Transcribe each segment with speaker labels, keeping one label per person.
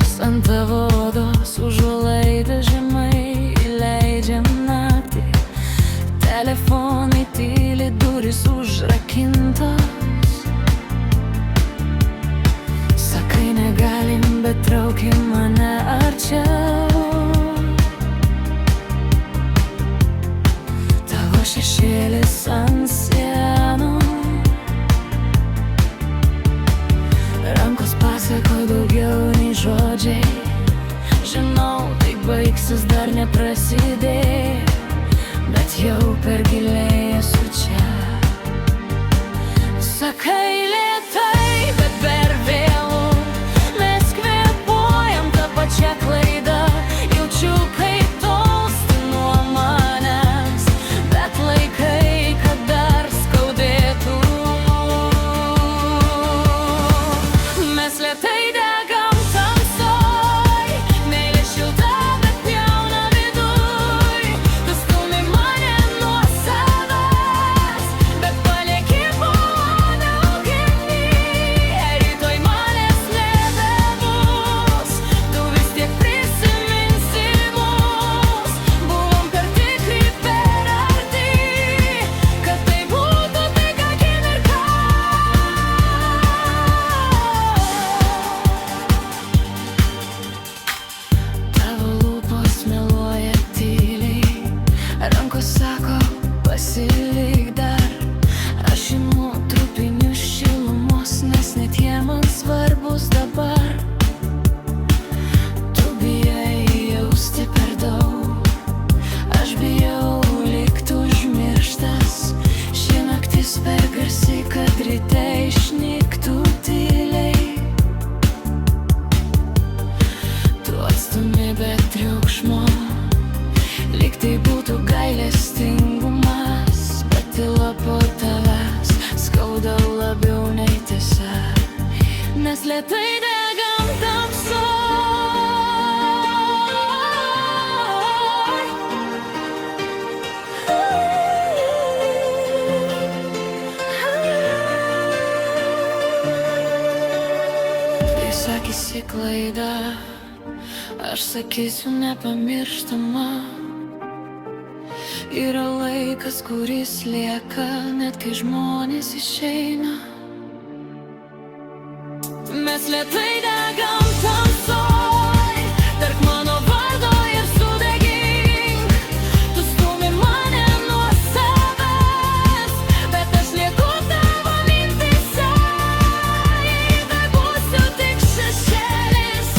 Speaker 1: rankos ant tavo odos, užuolaida žemai įleidžiam naktį. Telefonai tyli, durys užrakintos. Sakai negalim, bet trauki mane arčiau. Tavo šešėlis ant sienų, rankos pasako daugiau nei žodžiai. Žinau, tai baigsis dar neprasidėjo, bet jau per giliai esu čia. Sakai lėtai, bet per vėlu, mes kvėpuojam tą pačią klaidą. Jaučiu, kaip tolsti nuo manęs, bet laikai, kad dar skaudėtų. Mes lėtai degam tamsoj, meilė šilta, bet pjauna viduj. Tu stumi mane nuo savęs, bet palieki buoną ugnį. Rytoj manęs nebebus, tu vis tiek prisiminsi mus. Buvom per tikri, per arti, kad tai būtų tik akimirka. Tavo lūpos meluoja tyliai, rankos sako pasilik dar. Aš imu trupinių šilumos, nes net jie man svarbus dabar. Tu bijai jausti per daug, aš bijau likt užmirštas. Ši naktis per garsi, kad ryte išnyktų tyliai. Tu atstumi be triukšmo, lyg tai būtų gailestingumas, bet tyla po tavęs skauda labiau nei tiesa. Mes lėtai degam tamsoj. Tai sakysi klaida, aš sakysiu nepamirštama. Yra laikas, kuris lieka, net kai žmonės išeina. Mes lėtai degam tamsoj, tarp mano vardo ir sudegink. Tu stumi mane nuo savęs, bet aš lieku tavo mintyse. Jei tai būsiu tik šešėlis,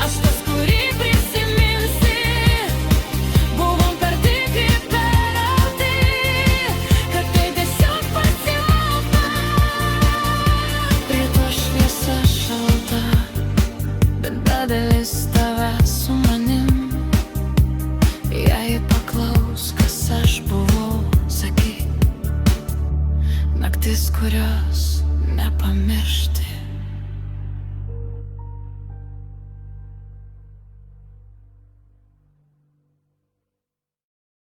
Speaker 1: aš tas, kurį prisiminsi. Buvom per tikri, per arti, kad tai tiesiog pasimato. Ryto šviesa šalta, bet bedalis tavęs su manim. Jei paklaus, kas aš buvau, sakyk. Naktis, kurios nepamirš.